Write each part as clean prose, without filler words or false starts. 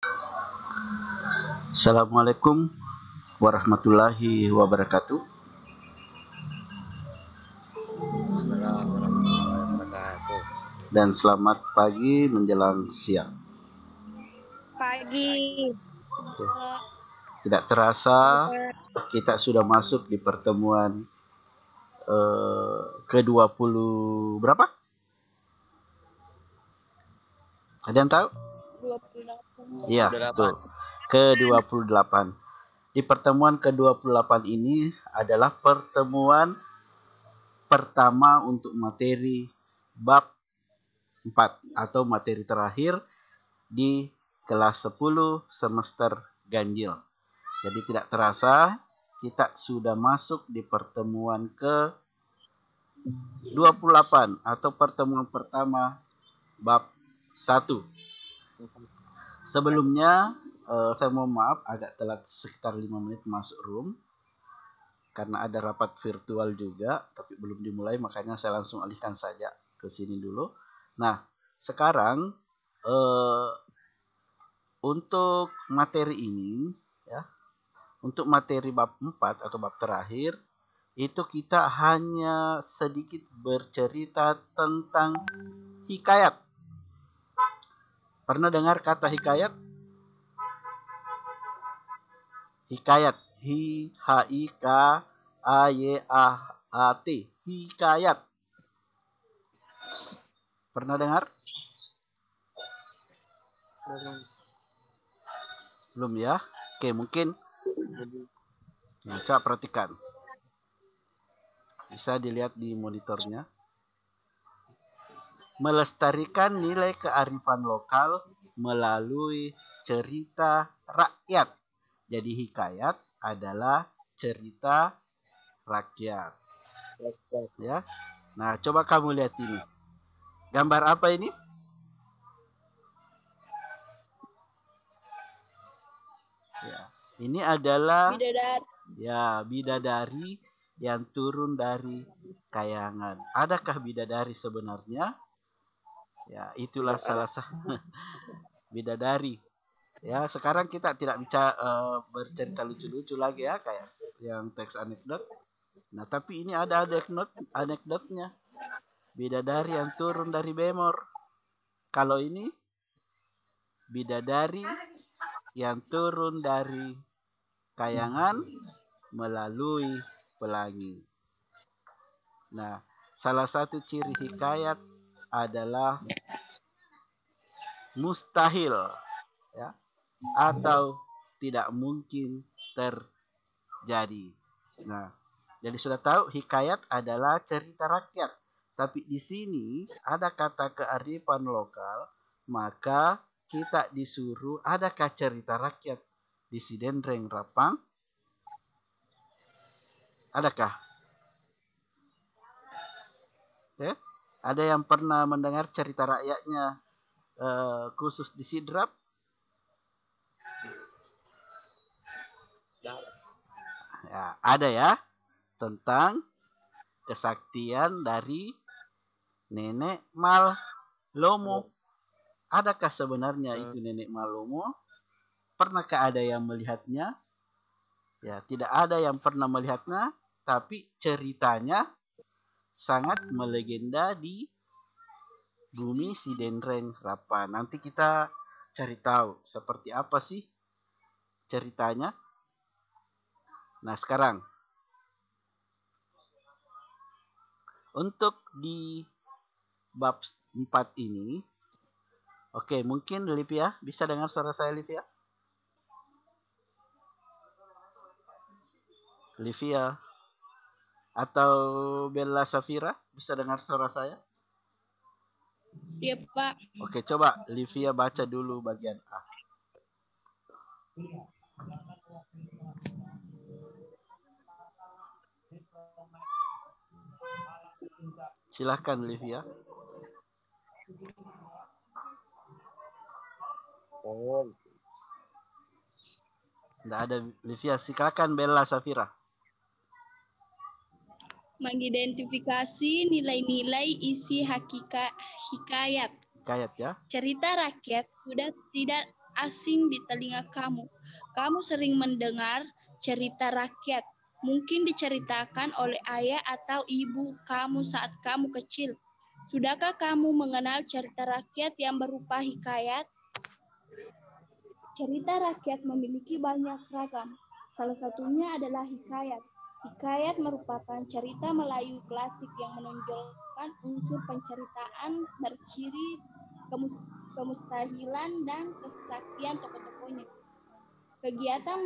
Assalamualaikum warahmatullahi wabarakatuh. Waalaikumsalam warahmatullahi wabarakatuh. Dan selamat pagi menjelang siang. Pagi. Oke. Tidak terasa kita sudah masuk di pertemuan ke-20 berapa? Ada yang tahu? 28. Iya, betul. Ke-28. Di pertemuan ke-28 ini adalah pertemuan pertama untuk materi bab 4 atau materi terakhir di kelas 10 semester ganjil. Jadi tidak terasa kita sudah masuk di pertemuan ke-28 atau pertemuan pertama bab 1. Sebelumnya saya mohon maaf agak telat sekitar 5 menit masuk room karena ada rapat virtual juga tapi belum dimulai, makanya saya langsung alihkan saja ke sini dulu. Nah, sekarang untuk materi ini ya, untuk materi bab 4 atau bab terakhir itu kita hanya sedikit bercerita tentang hikayat. Pernah dengar kata hikayat? Hikayat, H-I-K-A-Y-A-T, hikayat. Pernah dengar? Belum ya? Oke, mungkin coba perhatikan. Bisa dilihat di monitornya. Melestarikan nilai kearifan lokal melalui cerita rakyat. Jadi hikayat adalah cerita rakyat. Ya. Nah, coba kamu lihat ini. Gambar apa ini? Ya, ini adalah bidadari yang turun dari kayangan. Adakah bidadari sebenarnya? Ya, itulah salah satu bidadari. Ya, sekarang kita tidak bisa bercerita lucu-lucu lagi ya, kayak yang teks anekdot. Nah, tapi ini ada anekdotnya. Bidadari yang turun dari bemor. Kalau ini bidadari yang turun dari kayangan melalui pelangi. Nah, salah satu ciri hikayat adalah mustahil ya, atau tidak mungkin terjadi. Nah, jadi sudah tahu hikayat adalah cerita rakyat. Tapi di sini ada kata kearifan lokal, maka kita disuruh adakah cerita rakyat di Sidendreng Rapang? Adakah? Ada yang pernah mendengar cerita rakyatnya khusus di Sidrap? Ya, ada ya, tentang kesaktian dari Nenek Malomo. Adakah sebenarnya itu Nenek Malomo? Pernahkah ada yang melihatnya? Ya, tidak ada yang pernah melihatnya, tapi ceritanya sangat melegenda di bumi Sidendreng Rapa. Nanti kita cari tahu seperti apa sih ceritanya. Nah, sekarang untuk di bab 4 ini, oke, mungkin Livia bisa dengar suara saya, Livia? Livia atau Bella Safira bisa dengar suara saya? Iya, Pak. Oke, coba Livia baca dulu bagian A. Silahkan Livia. Tidak ada Livia, silakan Bella Safira. Mengidentifikasi nilai-nilai isi hikayat. Hikayat ya. Cerita rakyat sudah tidak asing di telinga kamu. Kamu sering mendengar cerita rakyat, mungkin diceritakan oleh ayah atau ibu kamu saat kamu kecil. Sudahkah kamu mengenal cerita rakyat yang berupa hikayat? Cerita rakyat memiliki banyak ragam. Salah satunya adalah hikayat. Hikayat merupakan cerita Melayu klasik yang menonjolkan unsur penceritaan berciri kemustahilan dan kesaktian tokoh-tokohnya. Kegiatan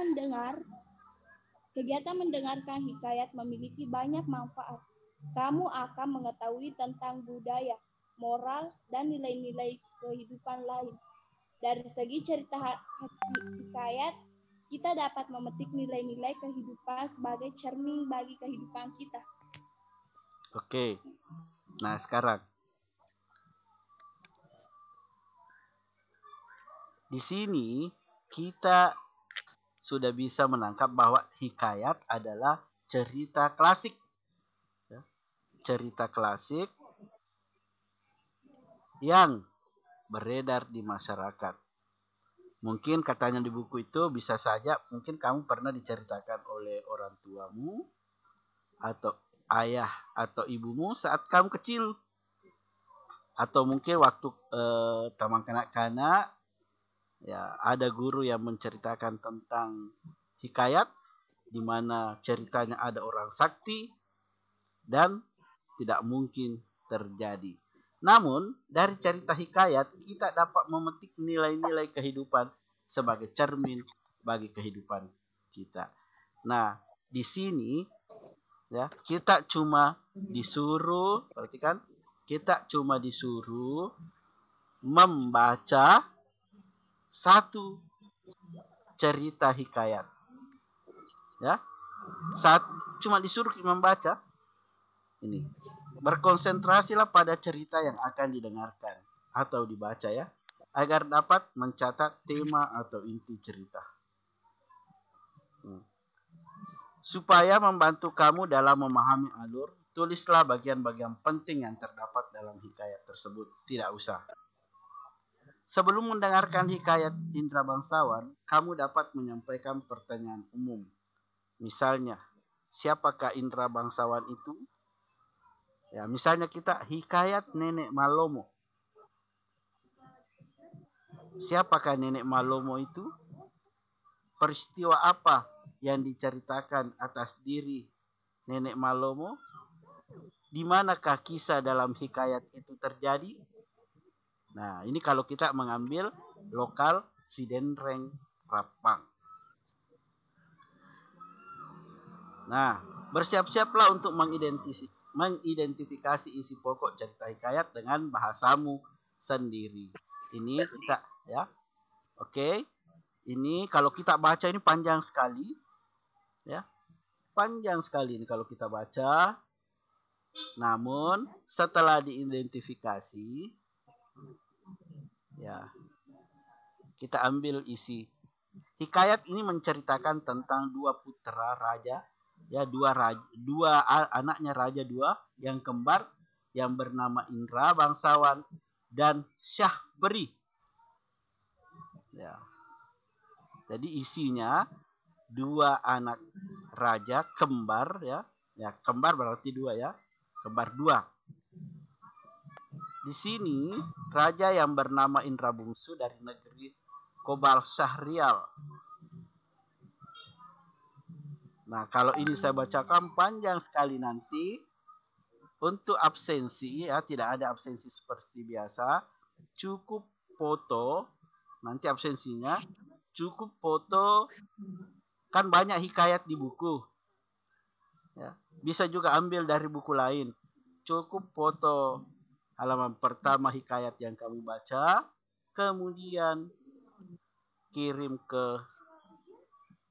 mendengarkan hikayat memiliki banyak manfaat. Kamu akan mengetahui tentang budaya, moral, dan nilai-nilai kehidupan lain. Dari segi cerita hikayat, kita dapat memetik nilai-nilai kehidupan sebagai cermin bagi kehidupan kita. Oke. Nah, sekarang di sini kita sudah bisa menangkap bahwa hikayat adalah cerita klasik. Ya. Cerita klasik yang beredar di masyarakat. Mungkin katanya di buku itu bisa saja mungkin kamu pernah diceritakan oleh orang tuamu atau ayah atau ibumu saat kamu kecil. Atau mungkin waktu taman kanak-kanak ya ada guru yang menceritakan tentang hikayat di mana ceritanya ada orang sakti dan tidak mungkin terjadi. Namun, dari cerita hikayat, kita dapat memetik nilai-nilai kehidupan sebagai cermin bagi kehidupan kita. Nah, di sini ya kita cuma disuruh, perhatikan, kita cuma disuruh membaca satu cerita hikayat. Ya. Cuma disuruh membaca ini. Berkonsentrasilah pada cerita yang akan didengarkan atau dibaca ya, agar dapat mencatat tema atau inti cerita. Supaya membantu kamu dalam memahami alur, tulislah bagian-bagian penting yang terdapat dalam hikayat tersebut. Tidak usah. Sebelum mendengarkan hikayat Indra Bangsawan, kamu dapat menyampaikan pertanyaan umum. Misalnya, siapakah Indra Bangsawan itu? Ya, misalnya kita hikayat Nenek Malomo. Siapakah Nenek Malomo itu? Peristiwa apa yang diceritakan atas diri Nenek Malomo? Di manakah kisah dalam hikayat itu terjadi? Nah, ini kalau kita mengambil lokal Sidenreng Rapang. Nah, bersiap-siaplah untuk mengidentifikasi isi pokok cerita hikayat dengan bahasamu sendiri. Ini kita ya. Oke. Ini kalau kita baca ini panjang sekali. Ya. Panjang sekali ini kalau kita baca. Namun setelah diidentifikasi ya, kita ambil isi. Hikayat ini menceritakan tentang dua putra raja, ya dua anaknya raja dua yang kembar yang bernama Indra Bangsawan dan Syahberi. Ya. Jadi isinya dua anak raja kembar ya. Ya, kembar berarti dua ya. Kembar dua. Di sini raja yang bernama Indra Bungsu dari negeri Kobal Syahrial. Nah, kalau ini saya bacakan panjang sekali nanti. Untuk absensi ya, tidak ada absensi seperti biasa. Cukup foto, nanti absensinya cukup foto. Kan banyak hikayat di buku. Ya, bisa juga ambil dari buku lain. Cukup foto halaman pertama hikayat yang kamu baca, kemudian kirim ke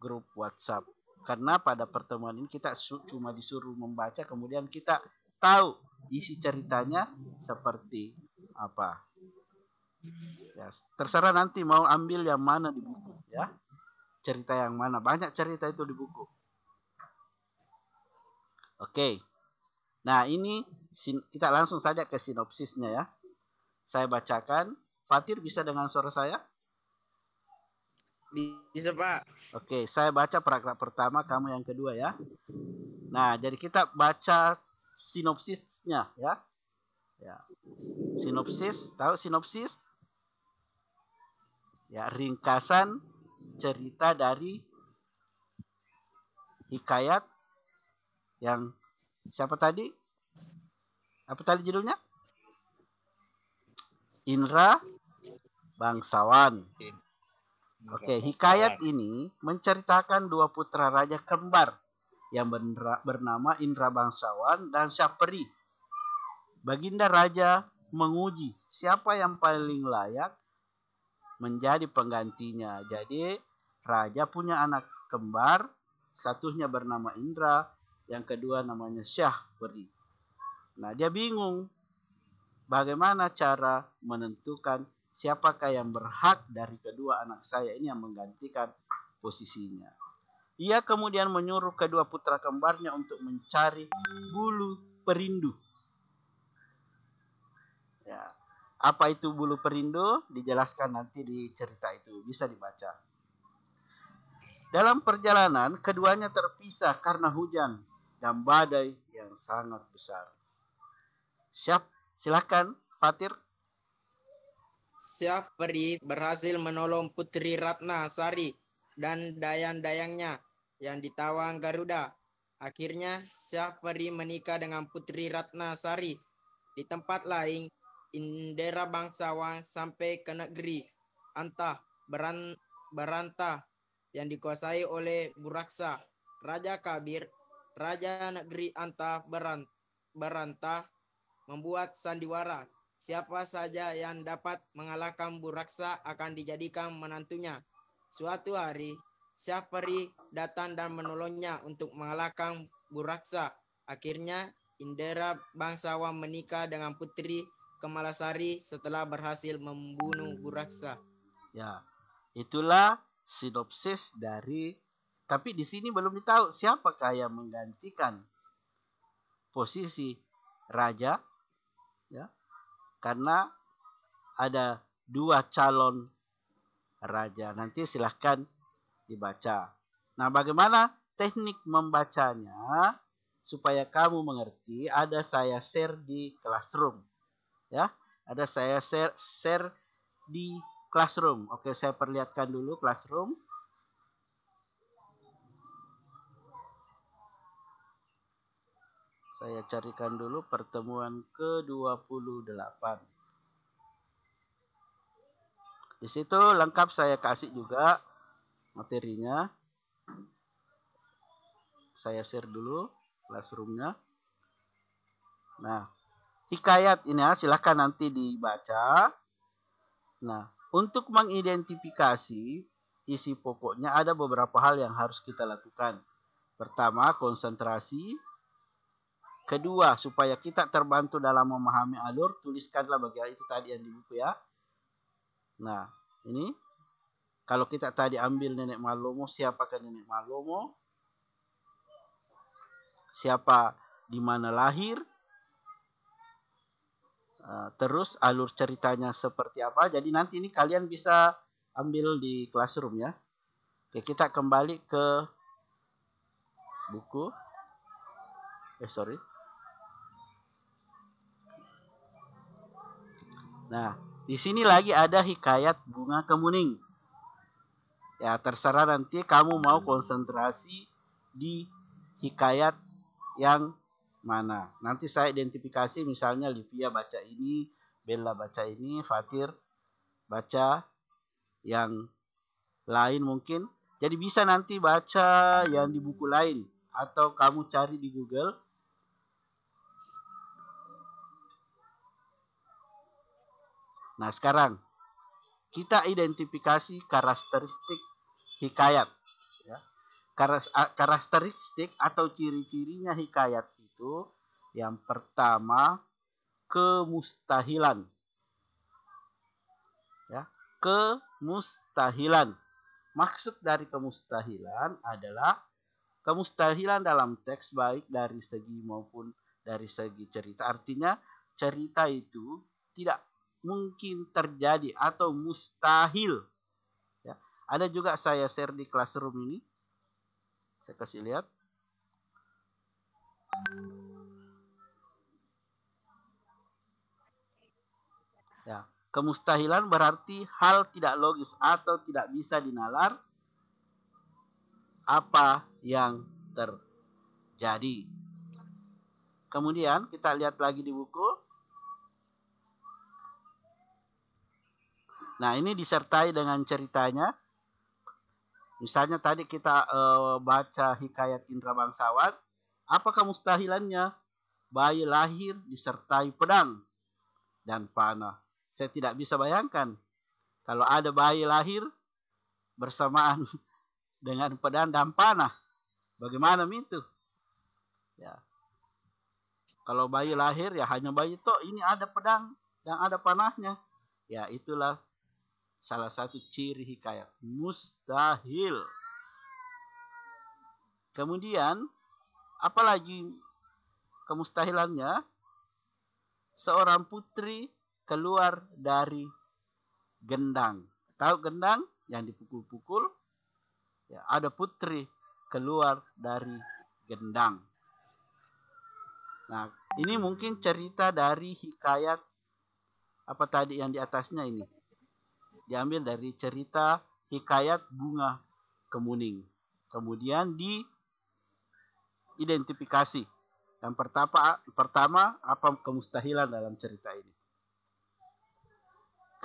grup WhatsApp. Karena pada pertemuan ini kita cuma disuruh membaca, kemudian kita tahu isi ceritanya seperti apa. Ya, terserah nanti mau ambil yang mana di buku ya. Cerita yang mana, banyak cerita itu di buku. Oke. Nah, ini kita langsung saja ke sinopsisnya ya. Saya bacakan. Fatir bisa dengan suara saya? Bisa, Pak. Oke, saya baca paragraf pertama, kamu yang kedua ya. Nah, jadi kita baca sinopsisnya ya. Ya. Sinopsis, tahu sinopsis? Ya, ringkasan cerita dari hikayat yang siapa tadi? Apa tadi judulnya? Indra Bangsawan. Oke, hikayat ini menceritakan dua putra raja kembar yang bernama Indra Bangsawan dan Syahperi. Baginda Raja menguji siapa yang paling layak menjadi penggantinya. Jadi raja punya anak kembar, satunya bernama Indra, yang kedua namanya Syahperi. Nah, dia bingung bagaimana cara menentukan siapakah yang berhak dari kedua anak saya ini yang menggantikan posisinya. Ia kemudian menyuruh kedua putra kembarnya untuk mencari bulu perindu. Ya. Apa itu bulu perindu? Dijelaskan nanti di cerita itu, bisa dibaca. Dalam perjalanan, keduanya terpisah karena hujan dan badai yang sangat besar. Siap, silakan, Fatir. Syahperi berhasil menolong Putri Ratna Sari dan dayang-dayangnya yang ditawang Garuda. Akhirnya Syahperi menikah dengan Putri Ratna Sari. Di tempat lain, Indra Bangsawan sampai ke negeri Antah Berantah yang dikuasai oleh Buraksa. Raja Kabir, Raja negeri Antah Berantah, membuat sandiwara. Siapa saja yang dapat mengalahkan Buraksa akan dijadikan menantunya. Suatu hari, Syahperi datang dan menolongnya untuk mengalahkan Buraksa. Akhirnya, Indra Bangsawan menikah dengan Putri Kemalasari setelah berhasil membunuh Buraksa. Ya, itulah sinopsis dari. Tapi di sini belum ditahu siapakah yang menggantikan posisi raja, ya, karena ada dua calon raja. Nanti silahkan dibaca. Nah, bagaimana teknik membacanya supaya kamu mengerti? Ada saya share di Classroom. Ya, ada saya share di Classroom. Oke, saya perlihatkan dulu Classroom. Saya carikan dulu pertemuan ke-28. Di situ lengkap saya kasih juga materinya. Saya share dulu Classroom-nya. Nah, hikayat ini ya, silahkan nanti dibaca. Nah, untuk mengidentifikasi isi pokoknya ada beberapa hal yang harus kita lakukan. Pertama, konsentrasi. Kedua, supaya kita terbantu dalam memahami alur, tuliskanlah bagian itu tadi yang di buku ya. Nah, ini kalau kita tadi ambil Nenek Malomo, siapakah Nenek Malomo? Siapa di mana lahir? Terus alur ceritanya seperti apa? Jadi nanti ini kalian bisa ambil di Classroom ya. Oke, kita kembali ke buku. Nah, di sini lagi ada hikayat Bunga Kemuning. Ya, terserah nanti kamu mau konsentrasi di hikayat yang mana. Nanti saya identifikasi, misalnya Livia baca ini, Bella baca ini, Fatir baca yang lain mungkin. Jadi bisa nanti baca yang di buku lain atau kamu cari di Google. Nah, sekarang kita identifikasi karakteristik hikayat. Ya. Karakteristik atau ciri-cirinya hikayat itu, yang pertama, kemustahilan. Ya, kemustahilan. Maksud dari kemustahilan adalah kemustahilan dalam teks baik dari segi maupun dari segi cerita. Artinya cerita itu tidak mungkin terjadi atau mustahil. Ya. Ada juga saya share di Classroom ini. Saya kasih lihat. Ya, kemustahilan berarti hal tidak logis atau tidak bisa dinalar apa yang terjadi. Kemudian kita lihat lagi di buku. Nah, ini disertai dengan ceritanya. Misalnya tadi kita baca hikayat Indra Bangsawan. Apa kemustahilannya? Bayi lahir disertai pedang dan panah. Saya tidak bisa bayangkan kalau ada bayi lahir bersamaan dengan pedang dan panah. Bagaimana itu? Ya. Kalau bayi lahir ya hanya bayi toh, ini ada pedang dan ada panahnya. Ya, itulah salah satu ciri hikayat. Mustahil. Kemudian, apalagi kemustahilannya? Seorang putri keluar dari gendang. Tahu gendang yang dipukul-pukul? Ya, ada putri keluar dari gendang. Nah, ini mungkin cerita dari hikayat apa tadi yang di atasnya ini. Diambil dari cerita hikayat Bunga Kemuning. Kemudian diidentifikasi. Yang pertama apa kemustahilan dalam cerita ini.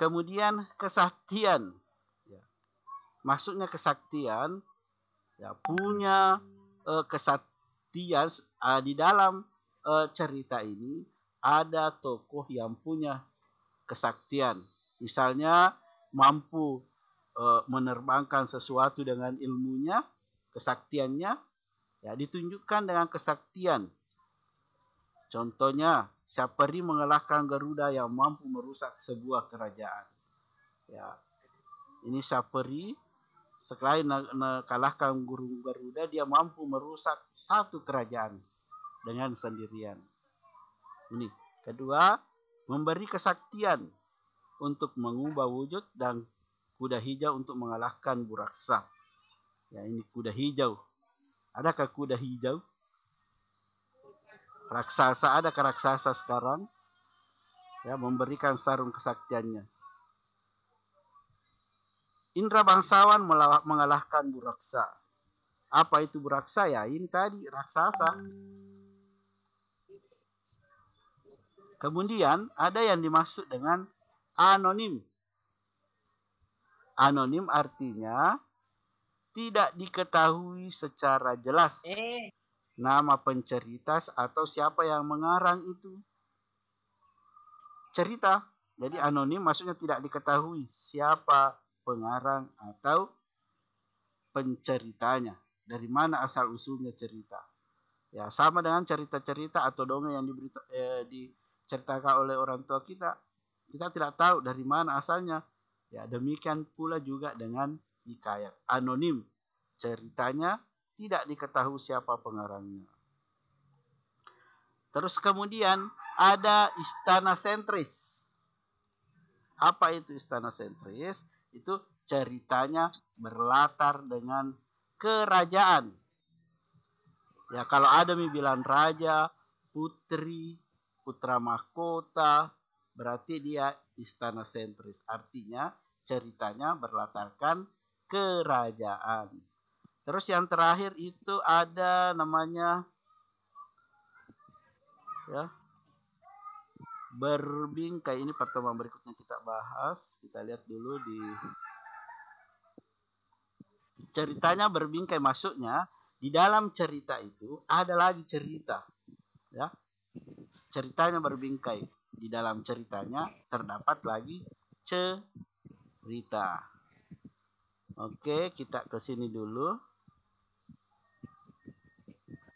Kemudian kesaktian. Ya. Maksudnya kesaktian, ya, punya kesaktian di dalam cerita ini ada tokoh yang punya kesaktian. Misalnya mampu menerbangkan sesuatu dengan ilmunya, kesaktiannya, ya, ditunjukkan dengan kesaktian. Contohnya, Syapari mengalahkan Garuda yang mampu merusak sebuah kerajaan. Ya, ini Syapari selain kalahkan guru Garuda, dia mampu merusak satu kerajaan dengan sendirian. Ini. Kedua, memberi kesaktian untuk mengubah wujud dan kuda hijau untuk mengalahkan Buraksa. Ya, ini kuda hijau. Adakah kuda hijau? Raksasa, adakah raksasa sekarang? Ya, memberikan sarung kesaktiannya. Indra Bangsawan mengalahkan Buraksa. Apa itu Buraksa? Ya, ini tadi raksasa. Kemudian ada yang dimaksud dengan anonim. Anonim artinya tidak diketahui secara jelas nama pencerita atau siapa yang mengarang itu cerita. Jadi anonim maksudnya tidak diketahui siapa pengarang atau penceritanya. Dari mana asal usulnya cerita. Ya, sama dengan cerita-cerita atau dongeng yang diceritakan oleh orang tua kita. Kita tidak tahu dari mana asalnya. Ya, demikian pula juga dengan hikayat. Anonim. Ceritanya tidak diketahui siapa pengarangnya. Terus kemudian ada istana sentris. Apa itu istana sentris? Itu ceritanya berlatar dengan kerajaan. Ya, kalau ada bilang raja, putri, putra mahkota, berarti dia istana sentris. Artinya ceritanya berlatarkan kerajaan. Terus yang terakhir itu ada namanya ya berbingkai. Ini pertemuan berikutnya kita bahas. Kita lihat dulu di ceritanya berbingkai. Maksudnya di dalam cerita itu ada lagi cerita. Ya, ceritanya berbingkai. Di dalam ceritanya terdapat lagi cerita. Oke, kita ke sini dulu.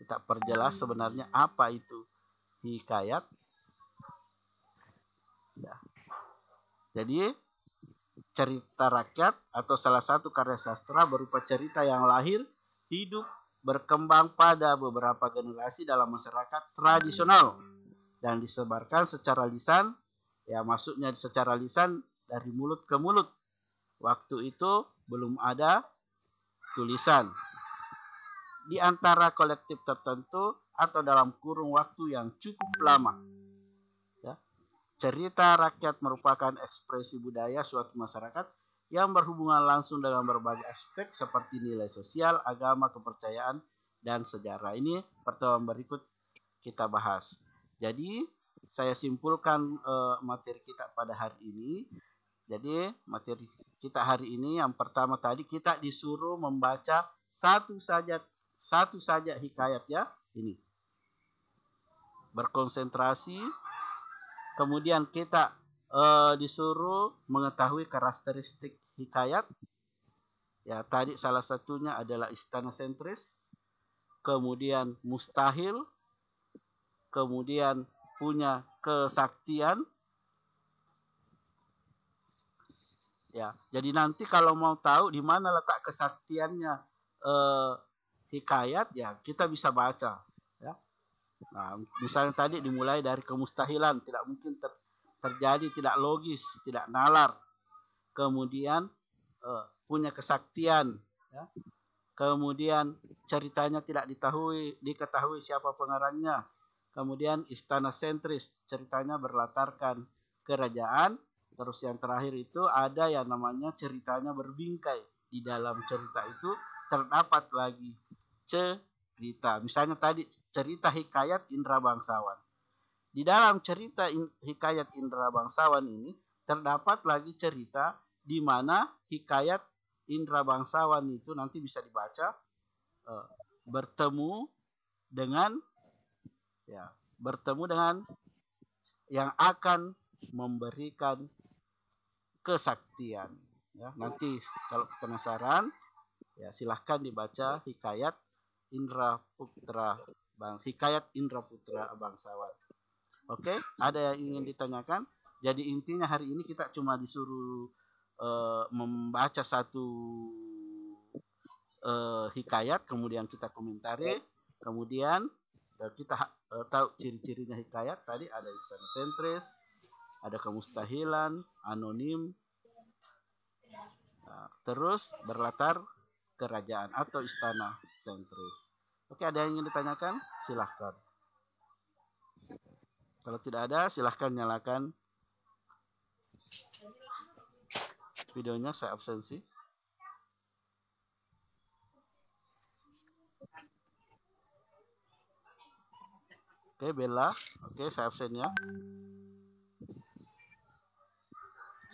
Kita perjelas sebenarnya apa itu hikayat. Ya. Jadi cerita rakyat atau salah satu karya sastra berupa cerita yang lahir, hidup, berkembang pada beberapa generasi dalam masyarakat tradisional dan disebarkan secara lisan. Ya, maksudnya secara lisan dari mulut ke mulut waktu itu belum ada tulisan. Di antara kolektif tertentu atau dalam kurun waktu yang cukup lama. Ya. Cerita rakyat merupakan ekspresi budaya suatu masyarakat yang berhubungan langsung dengan berbagai aspek seperti nilai sosial, agama, kepercayaan, dan sejarah. Ini pertemuan berikut kita bahas. Jadi saya simpulkan materi kita pada hari ini. Jadi materi kita hari ini yang pertama tadi kita disuruh membaca satu saja hikayat ya ini. Berkonsentrasi. Kemudian kita disuruh mengetahui karakteristik hikayat. Ya, tadi salah satunya adalah istana sentris, kemudian mustahil, kemudian punya kesaktian. Ya, jadi nanti kalau mau tahu di mana letak kesaktiannya hikayat, ya kita bisa baca. Ya. Nah, misalnya tadi dimulai dari kemustahilan, tidak mungkin terjadi, tidak logis, tidak nalar. Kemudian punya kesaktian, ya. Kemudian ceritanya tidak diketahui siapa pengarangnya. Kemudian istana sentris, ceritanya berlatarkan kerajaan. Terus yang terakhir itu ada yang namanya ceritanya berbingkai. Di dalam cerita itu terdapat lagi cerita. Misalnya tadi cerita hikayat Indra Bangsawan. Di dalam cerita hikayat Indra Bangsawan ini terdapat lagi cerita di mana hikayat Indra Bangsawan itu nanti bisa dibaca bertemu dengan yang akan memberikan kesaktian. Ya, nanti kalau penasaran, ya silahkan dibaca hikayat Indra Putra Bangsawan. Oke, ada yang ingin ditanyakan? Jadi intinya hari ini kita cuma disuruh membaca satu hikayat, kemudian kita komentari, kemudian kita tahu ciri-cirinya hikayat. Tadi ada istana sentris, ada kemustahilan, anonim, terus berlatar kerajaan atau istana sentris. Oke, ada yang ingin ditanyakan? Silahkan. Kalau tidak ada, silahkan nyalakan videonya, saya absensi. Oke, Bella. Oke, saya absen ya.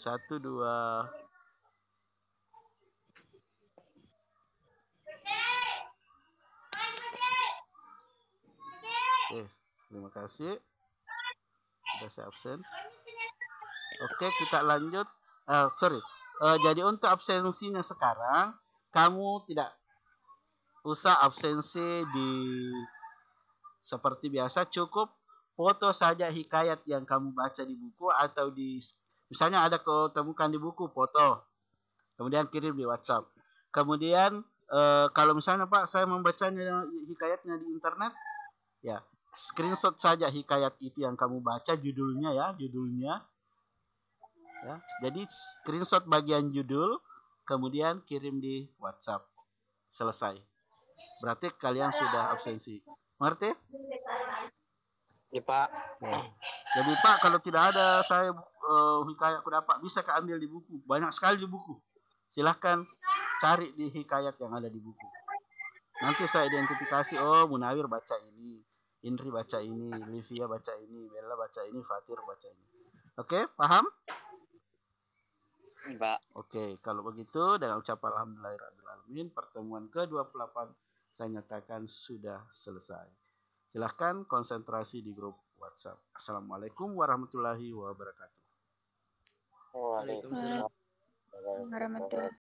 1, 2. Oke, terima kasih. Sudah saya absen. Oke, kita lanjut. Jadi untuk absensinya sekarang, kamu tidak usah absensi seperti biasa, cukup foto saja hikayat yang kamu baca di buku atau misalnya ada kau temukan di buku, foto, kemudian kirim di WhatsApp. Kemudian kalau misalnya Pak, saya membacanya hikayatnya di internet, ya screenshot saja hikayat itu yang kamu baca, judulnya. Ya, jadi screenshot bagian judul, kemudian kirim di WhatsApp. Selesai. Berarti kalian sudah absensi. Mengerti? Iya Pak. Ya. Jadi Pak, kalau tidak ada saya hikayat kuda Pak, bisa keambil di buku. Banyak sekali di buku. Silahkan cari di hikayat yang ada di buku. Nanti saya identifikasi, oh Munawir baca ini, Indri baca ini, Livia baca ini, Bella baca ini, Fatir baca ini. Oke, paham? Pak. Oke, kalau begitu dengan ucapan alhamdulillahirrahmanirrahim, pertemuan ke-28 saya nyatakan sudah selesai. Silahkan konsentrasi di grup WhatsApp. Assalamualaikum warahmatullahi wabarakatuh. Waalaikumsalam. Warahmatullahi